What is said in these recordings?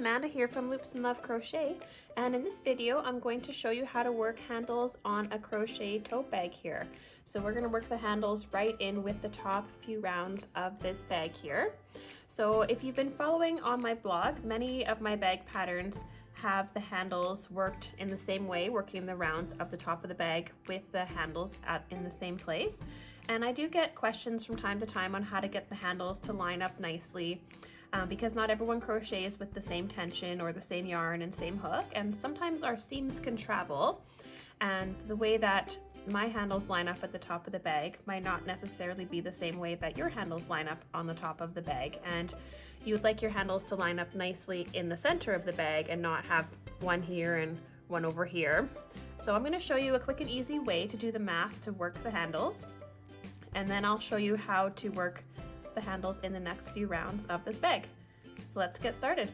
Amanda here from Loops and Love Crochet, and in this video I'm going to show you how to work handles on a crochet tote bag here. So we're going to work the handles right in with the top few rounds of this bag here. So if you've been following on my blog, many of my bag patterns have the handles worked in the same way, working the rounds of the top of the bag with the handles in the same place. And I do get questions from time to time on how to get the handles to line up nicely. Because not everyone crochets with the same tension or the same yarn and same hook, and sometimes our seams can travel, and the way that my handles line up at the top of the bag might not necessarily be the same way that your handles line up on the top of the bag, and you would like your handles to line up nicely in the center of the bag and not have one here and one over here. So I'm going to show you a quick and easy way to do the math to work the handles, and then I'll show you how to work the handles in the next few rounds of this bag. So let's get started.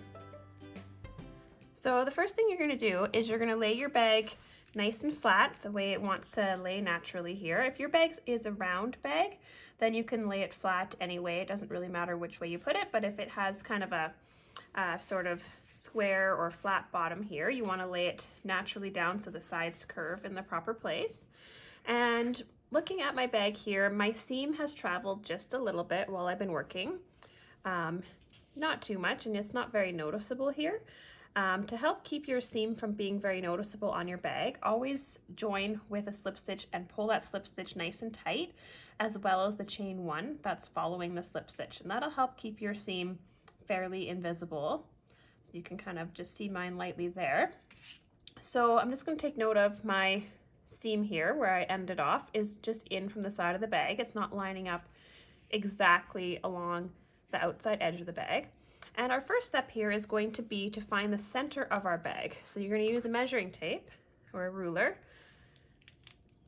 So the first thing you're going to do is you're going to lay your bag nice and flat the way it wants to lay naturally here. If your bag is a round bag, then you can lay it flat anyway. It doesn't really matter which way you put it, but if it has kind of a sort of square or flat bottom here, you want to lay it naturally down so the sides curve in the proper place. And looking at my bag here, my seam has traveled just a little bit while I've been working. Not too much, and it's not very noticeable here. To help keep your seam from being very noticeable on your bag, always join with a slip stitch and pull that slip stitch nice and tight, as well as the chain one that's following the slip stitch. And that'll help keep your seam fairly invisible. So you can kind of just see mine lightly there. So I'm just going to take note of my seam here where I ended off is just in from the side of the bag. It's not lining up exactly along the outside edge of the bag. And our first step here is going to be to find the center of our bag. So you're going to use a measuring tape or a ruler,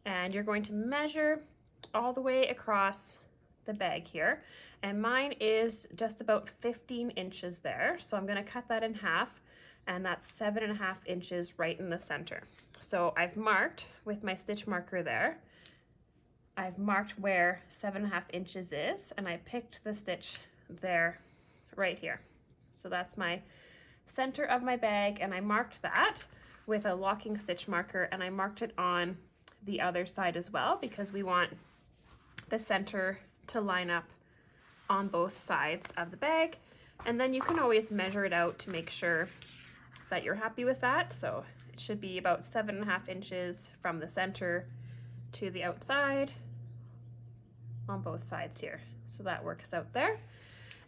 and you're going to measure all the way across the bag here. And mine is just about 15 inches there. So I'm going to cut that in half, and that's 7.5 inches right in the center. So I've marked with my stitch marker there. I've marked where 7.5 inches is, and I picked the stitch there right here. So that's my center of my bag, and I marked that with a locking stitch marker, and I marked it on the other side as well because we want the center to line up on both sides of the bag. And then you can always measure it out to make sure that you're happy with that. So it should be about 7.5 inches from the center to the outside on both sides here. So that works out there.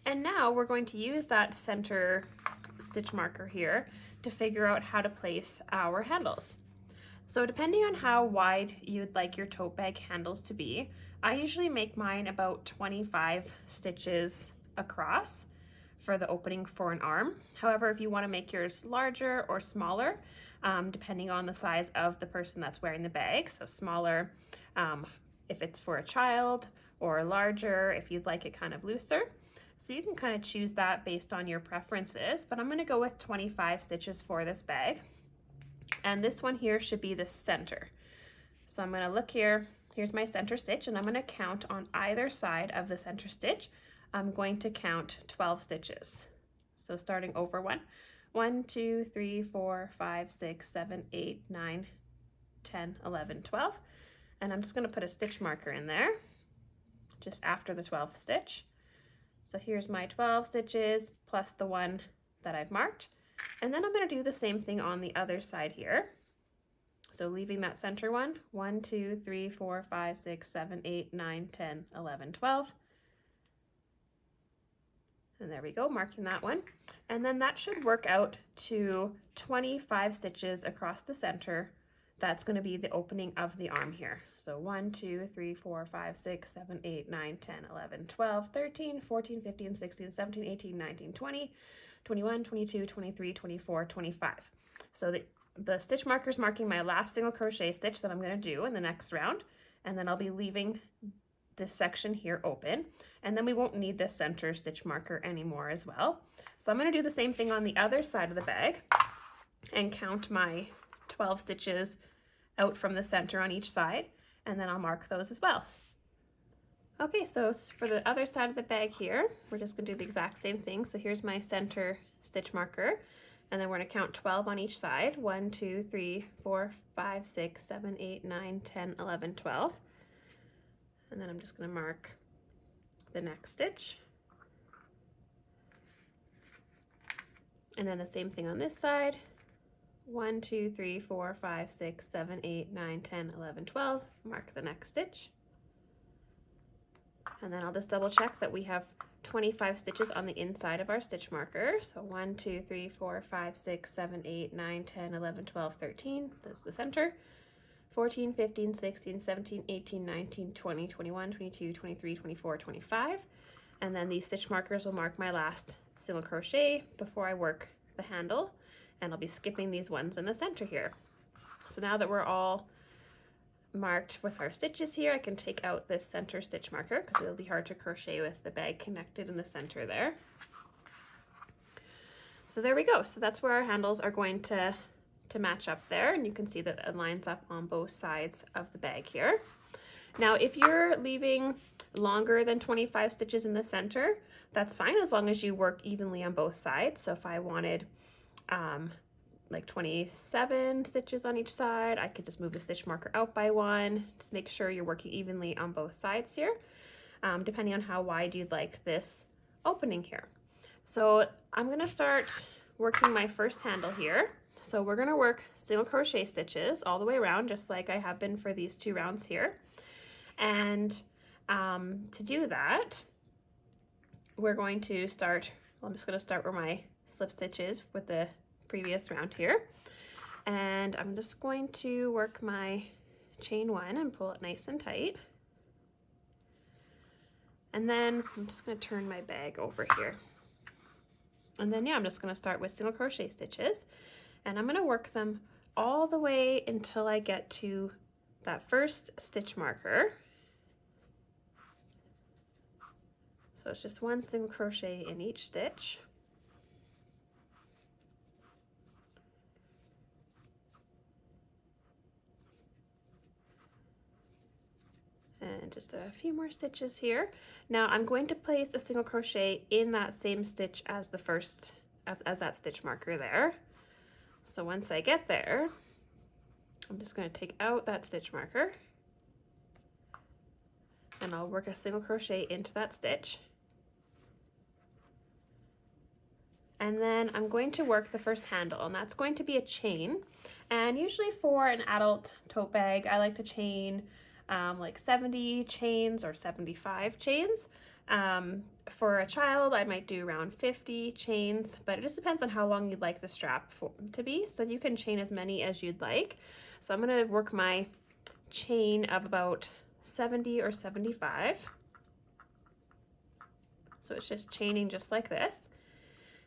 And now we're going to use that center stitch marker here to figure out how to place our handles. So depending on how wide you'd like your tote bag handles to be, I usually make mine about 25 stitches across for the opening for an arm. However, if you want to make yours larger or smaller, depending on the size of the person that's wearing the bag, so smaller if it's for a child, or larger if you'd like it kind of looser. So you can kind of choose that based on your preferences, but I'm going to go with 25 stitches for this bag. And this one here should be the center. So I'm going to look here, here's my center stitch, and I'm going to count on either side of the center stitch. I'm going to count 12 stitches. So starting over 1, 2, 3, 4, 5, 6, 7, 8, 9, 10, 11, 12. And I'm just going to put a stitch marker in there just after the 12th stitch. So here's my 12 stitches plus the one that I've marked. And then I'm going to do the same thing on the other side here. So leaving that center one, 1, 2, 3, 4, 5, 6, 7, 8, 9, 10, 11, 12. And there we go, marking that one. And then that should work out to 25 stitches across the center. That's going to be the opening of the arm here. So 1, 2, 3, 4, 5, 6, 7, 8, 9, 10, 11, 12, 13, 14, 15, 16, 17, 18, 19, 20, 21, 22, 23, 24, 25. So the stitch marker is marking my last single crochet stitch that I'm going to do in the next round. And then I'll be leaving this section here open. And then we won't need this center stitch marker anymore as well. So I'm going to do the same thing on the other side of the bag and count my 12 stitches out from the center on each side, and then I'll mark those as well. Okay, so for the other side of the bag here, we're just going to do the exact same thing. So here's my center stitch marker, and then we're going to count 12 on each side. 1, 2, 3, 4, 5, 6, 7, 8, 9, 10, 11, 12. And then I'm just going to mark the next stitch. And then the same thing on this side. 1, 2, 3, 4, 5, 6, 7, 8, 9, 10, 11, 12. Mark the next stitch. And then I'll just double check that we have 25 stitches on the inside of our stitch marker. So 1, 2, 3, 4, 5, 6, 7, 8, 9, 10, 11, 12, 13. That's the center. 14, 15, 16, 17, 18, 19, 20, 21, 22, 23, 24, 25. And then these stitch markers will mark my last single crochet before I work the handle. And I'll be skipping these ones in the center here. So now that we're all marked with our stitches here, I can take out this center stitch marker because it'll be hard to crochet with the bag connected in the center there. So there we go. So that's where our handles are going to match up there, and you can see that it lines up on both sides of the bag here. Now if you're leaving longer than 25 stitches in the center, that's fine as long as you work evenly on both sides. So if I wanted like 27 stitches on each side, I could just move the stitch marker out by 1. Just make sure you're working evenly on both sides here, depending on how wide you'd like this opening here. So I'm going to start working my first handle here. So we're going to work single crochet stitches all the way around, just like I have been for these 2 rounds here. And to do that, we're going to start, I'm just going to start where my slip stitch is with the previous round here. And I'm just going to work my chain 1 and pull it nice and tight. And then I'm just going to turn my bag over here. And then, yeah, I'm just going to start with single crochet stitches. And I'm going to work them all the way until I get to that first stitch marker. So it's just 1 single crochet in each stitch. And just a few more stitches here. Now I'm going to place a single crochet in that same stitch as the first, as that stitch marker there. So once I get there, I'm just going to take out that stitch marker and I'll work a single crochet into that stitch. And then I'm going to work the first handle, and that's going to be a chain. And usually for an adult tote bag, I like to chain like 70 chains or 75 chains. For a child, I might do around 50 chains, but it just depends on how long you'd like the strap to be. So you can chain as many as you'd like. So I'm going to work my chain of about 70 or 75. So it's just chaining just like this.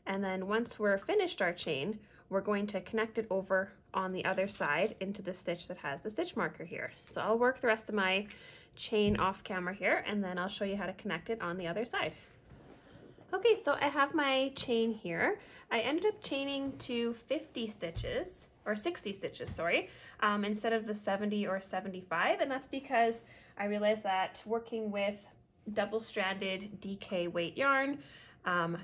And then once we're finished our chain, we're going to connect it over on the other side into the stitch that has the stitch marker here. So I'll work the rest of my chain off camera here, and then I'll show you how to connect it on the other side. Okay, so I have my chain here. I ended up chaining to 50 stitches, or 60 stitches, sorry, instead of the 70 or 75, and that's because I realized that working with double-stranded DK weight yarn,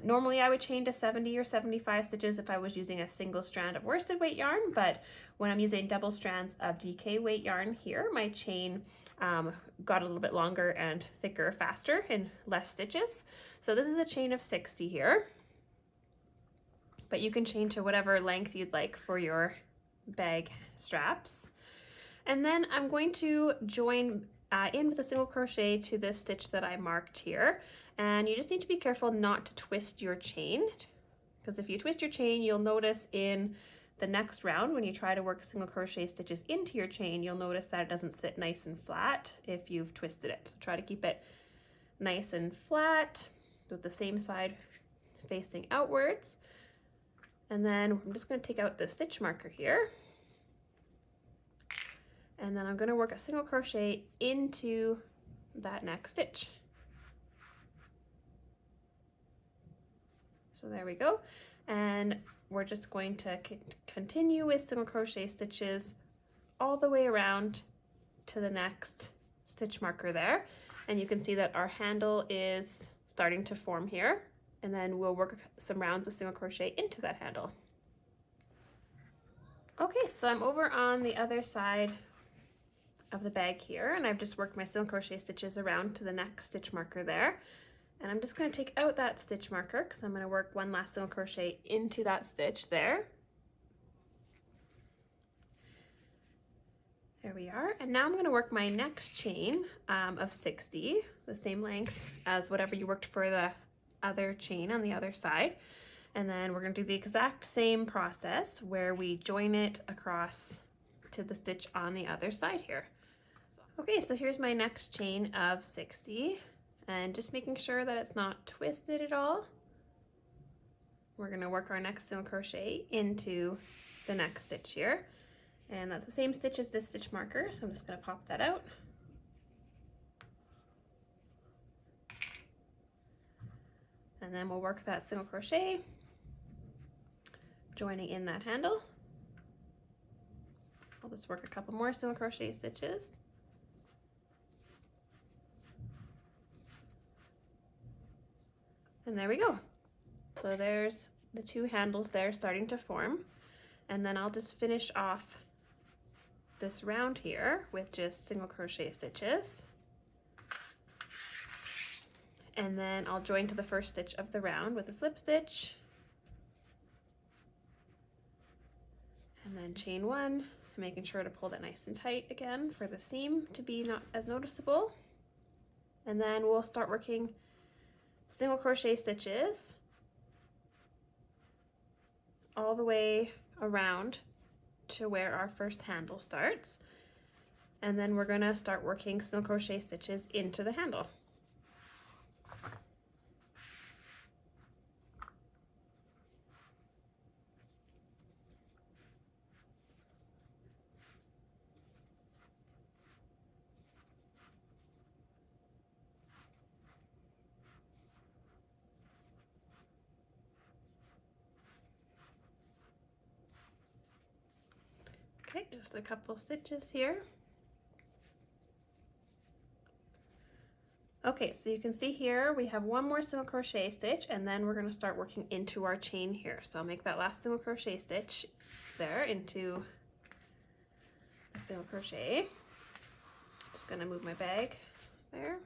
normally I would chain to 70 or 75 stitches if I was using a single strand of worsted weight yarn, but when I'm using double strands of DK weight yarn here, my chain got a little bit longer and thicker faster and less stitches. So this is a chain of 60 here, but you can chain to whatever length you'd like for your bag straps. And then I'm going to join in with a single crochet to this stitch that I marked here. And you just need to be careful not to twist your chain, because if you twist your chain, you'll notice in the next round when you try to work single crochet stitches into your chain, you'll notice that it doesn't sit nice and flat if you've twisted it. So try to keep it nice and flat with the same side facing outwards. And then I'm just going to take out the stitch marker here. And then I'm going to work a single crochet into that next stitch. So there we go. And we're just going to continue with single crochet stitches all the way around to the next stitch marker there. And you can see that our handle is starting to form here. and then we'll work some rounds of single crochet into that handle. Okay, so I'm over on the other side of the bag here, and I've just worked my single crochet stitches around to the next stitch marker there. And I'm just going to take out that stitch marker because I'm going to work one last single crochet into that stitch there. There we are. And now I'm going to work my next chain of 60, the same length as whatever you worked for the other chain on the other side. And then we're going to do the exact same process where we join it across to the stitch on the other side here. Okay, so here's my next chain of 60, and just making sure that it's not twisted at all. We're going to work our next single crochet into the next stitch here. And that's the same stitch as this stitch marker, so I'm just going to pop that out. And then we'll work that single crochet, joining in that handle. I'll just work a couple more single crochet stitches. And there we go. So there's the two handles there starting to form. And then I'll just finish off this round here with just single crochet stitches. And then I'll join to the first stitch of the round with a slip stitch. And then chain one, making sure to pull that nice and tight again for the seam to be not as noticeable. And then we'll start working single crochet stitches all the way around to where our first handle starts, and then we're going to start working single crochet stitches into the handle. Okay, just a couple stitches here. Okay, so you can see here we have one more single crochet stitch, and then we're going to start working into our chain here. So I'll make that last single crochet stitch there into the single crochet. Just going to move my bag there.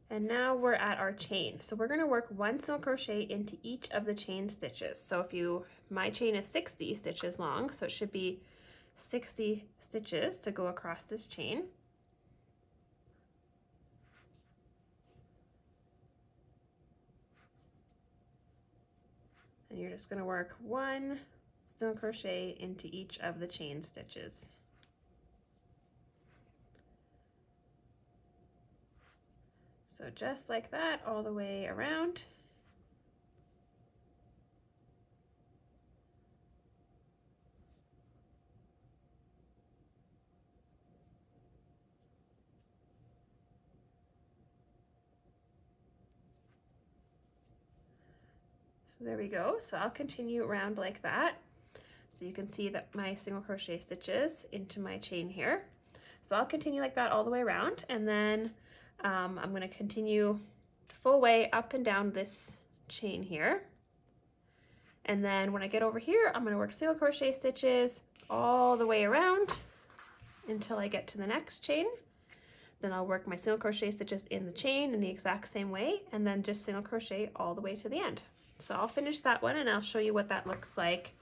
And now we're at our chain. So we're going to work one single crochet into each of the chain stitches. So my chain is 60 stitches long, so it should be 60 stitches to go across this chain. And you're just going to work one single crochet into each of the chain stitches. So just like that, all the way around. So there we go. So I'll continue around like that. So you can see that my single crochet stitches into my chain here. So I'll continue like that all the way around, and then I'm going to continue the full way up and down this chain here. And then when I get over here, I'm going to work single crochet stitches all the way around until I get to the next chain. Then I'll work my single crochet stitches in the chain in the exact same way, and then just single crochet all the way to the end. So I'll finish that one, and I'll show you what that looks like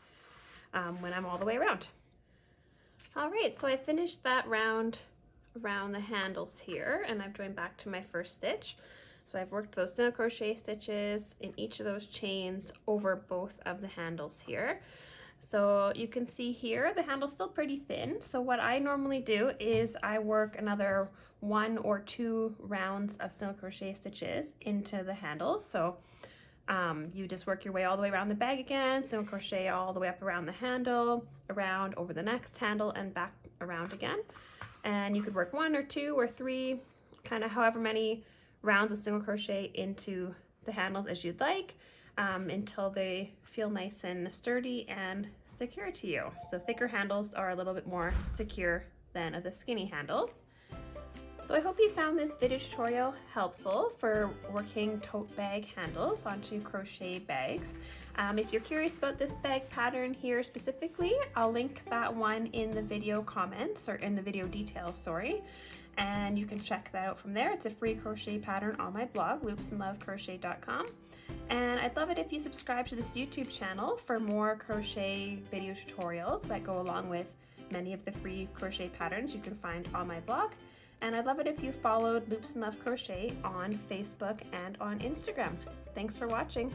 when I'm all the way around. All right, so I finished that round around the handles here, and I've joined back to my first stitch. So I've worked those single crochet stitches in each of those chains over both of the handles here. So you can see here the handle's still pretty thin. So what I normally do is I work another 1 or 2 rounds of single crochet stitches into the handles. So you just work your way all the way around the bag again, single crochet all the way up around the handle, around over the next handle, and back around again. And you could work 1 or 2 or 3, kind of however many rounds of single crochet into the handles as you'd like, until they feel nice and sturdy and secure to you. So thicker handles are a little bit more secure than the skinny handles. So I hope you found this video tutorial helpful for working tote bag handles onto crochet bags. If you're curious about this bag pattern here specifically, I'll link that one in the video comments, or in the video details, sorry. And you can check that out from there. It's a free crochet pattern on my blog, loopsandlovecrochet.com. And I'd love it if you subscribe to this YouTube channel for more crochet video tutorials that go along with many of the free crochet patterns you can find on my blog. And I'd love it if you followed Loops and Love Crochet on Facebook and on Instagram. Thanks for watching.